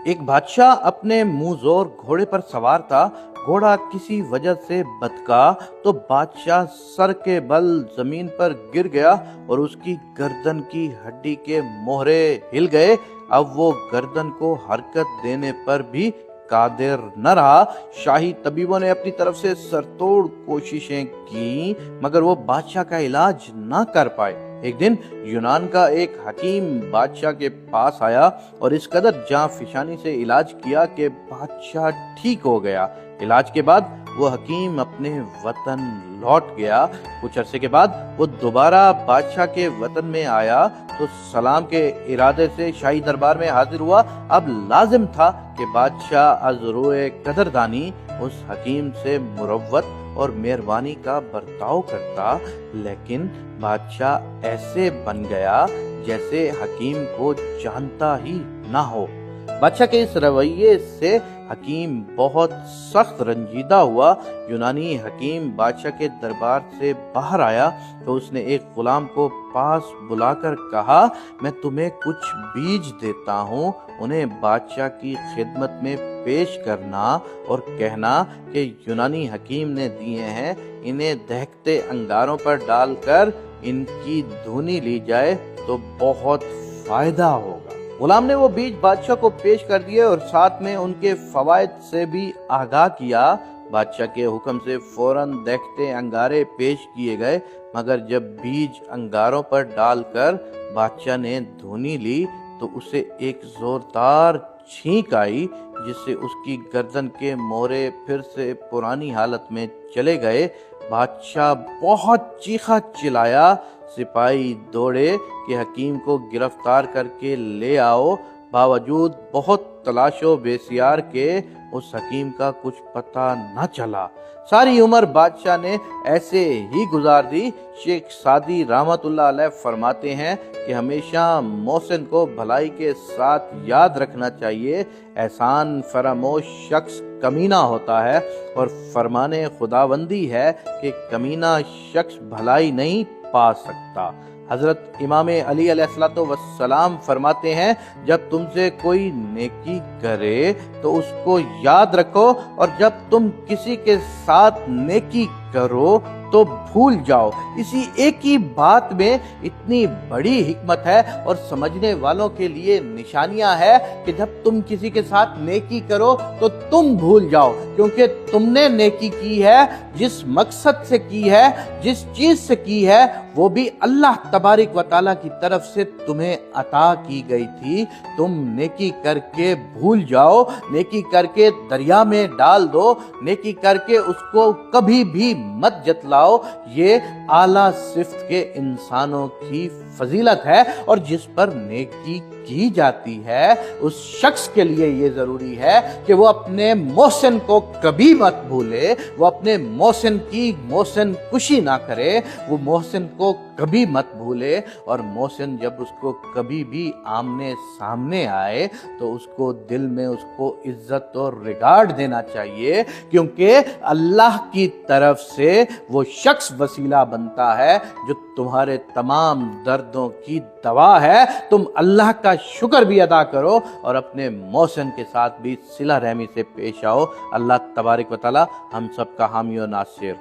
ایک بادشاہ اپنے منہ زور گھوڑے پر سوار تھا۔ گھوڑا کسی وجہ سے بتکا تو بادشاہ سر کے بل زمین پر گر گیا اور اس کی گردن کی ہڈی کے موہرے ہل گئے۔ اب وہ گردن کو حرکت دینے پر بھی قادر نہ رہا۔ شاہی طبیبوں نے اپنی طرف سے سرتوڑ کوششیں کی مگر وہ بادشاہ کا علاج نہ کر پائے۔ ایک دن یونان کا ایک حکیم بادشاہ کے پاس آیا اور اس قدر جاں فشانی سے علاج کیا کہ بادشاہ ٹھیک ہو گیا۔ علاج کے بعد وہ حکیم اپنے وطن لوٹ گیا۔ کچھ عرصے کے بعد وہ دوبارہ بادشاہ کے وطن میں آیا تو سلام کے ارادے سے شاہی دربار میں حاضر ہوا۔ اب لازم تھا کہ بادشاہ از روئے قدردانی اس حکیم سے مروت اور مہربانی کا برتاؤ کرتا، لیکن بادشاہ ایسے بن گیا جیسے حکیم کو جانتا ہی نہ ہو۔ بادشاہ کے اس رویے سے حکیم بہت سخت رنجیدہ ہوا۔ یونانی حکیم بادشاہ کے دربار سے باہر آیا تو اس نے ایک غلام کو پاس بلا کر کہا، میں تمہیں کچھ بیج دیتا ہوں، انہیں بادشاہ کی خدمت میں پیش کرنا اور کہنا کہ یونانی حکیم نے دیے ہیں، انہیں دہکتے انگاروں پر ڈال کر ان کی دھونی لی جائے تو بہت فائدہ ہوگا۔ غلام نے وہ بیج بادشاہ کو پیش کر دیے اور ساتھ میں ان کے فوائد سے بھی آگاہ کیا۔ بادشاہ کے حکم سے فوراً دہکتے انگارے پیش کیے گئے، مگر جب بیج انگاروں پر ڈال کر بادشاہ نے دھونی لی تو اسے ایک زوردار چھینک آئی جس سے اس کی گردن کے موہرے پھر سے پرانی حالت میں چلے گئے۔ بادشاہ بہت چیخا چلایا، سپاہی دوڑے کہ حکیم کو گرفتار کر کے لے آؤ۔ باوجود بہت تلاش و بسیار کے اس حکیم کا کچھ پتہ نہ چلا۔ ساری عمر بادشاہ نے ایسے ہی گزار دی۔ شیخ سعدی رحمۃ اللہ علیہ فرماتے ہیں کہ ہمیشہ محسن کو بھلائی کے ساتھ یاد رکھنا چاہیے۔ احسان فراموش شخص کمینہ ہوتا ہے اور فرمان خداوندی ہے کہ کمینہ شخص بھلائی نہیں پا سکتا۔ حضرت امام علی علیہ السلام فرماتے ہیں، جب تم سے کوئی نیکی کرے تو اس کو یاد رکھو، اور جب تم کسی کے ساتھ نیکی کرو تو بھول جاؤ۔ اسی ایک ہی بات میں اتنی بڑی حکمت ہے اور سمجھنے والوں کے لیے نشانیاں ہے کہ جب تم کسی کے ساتھ نیکی کرو تو تم بھول جاؤ، کیونکہ تم نے نیکی کی ہے جس مقصد سے کی ہے، جس چیز سے کی ہے، وہ بھی اللہ تبارک و تعالیٰ کی طرف سے تمہیں عطا کی گئی تھی۔ تم نیکی کر کے بھول جاؤ، نیکی کر کے دریا میں ڈال دو، نیکی کر کے اس کو کبھی بھی مت جتلاؤ۔ یہ اعلیٰ صفت کے انسانوں کی فضیلت ہے، اور جس پر نیکی کی جاتی ہے اس شخص کے لیے یہ ضروری ہے کہ وہ اپنے محسن کو کبھی مت بھولے، وہ اپنے محسن کی محسن کشی نہ کرے، وہ محسن کو کبھی مت بھولے، اور محسن جب اس کو کبھی بھی آمنے سامنے آئے تو اس کو دل میں اس کو عزت اور ریگارڈ دینا چاہیے، کیونکہ اللہ کی طرف سے وہ شخص وسیلہ بنتا ہے جو تمہارے تمام دردوں کی دوا ہے۔ تم اللہ کا شکر بھی ادا کرو اور اپنے محسن کے ساتھ بھی صلہ رحمی سے پیش آؤ۔ اللہ تبارک و تعالی ہم سب کا حامی و ناصر۔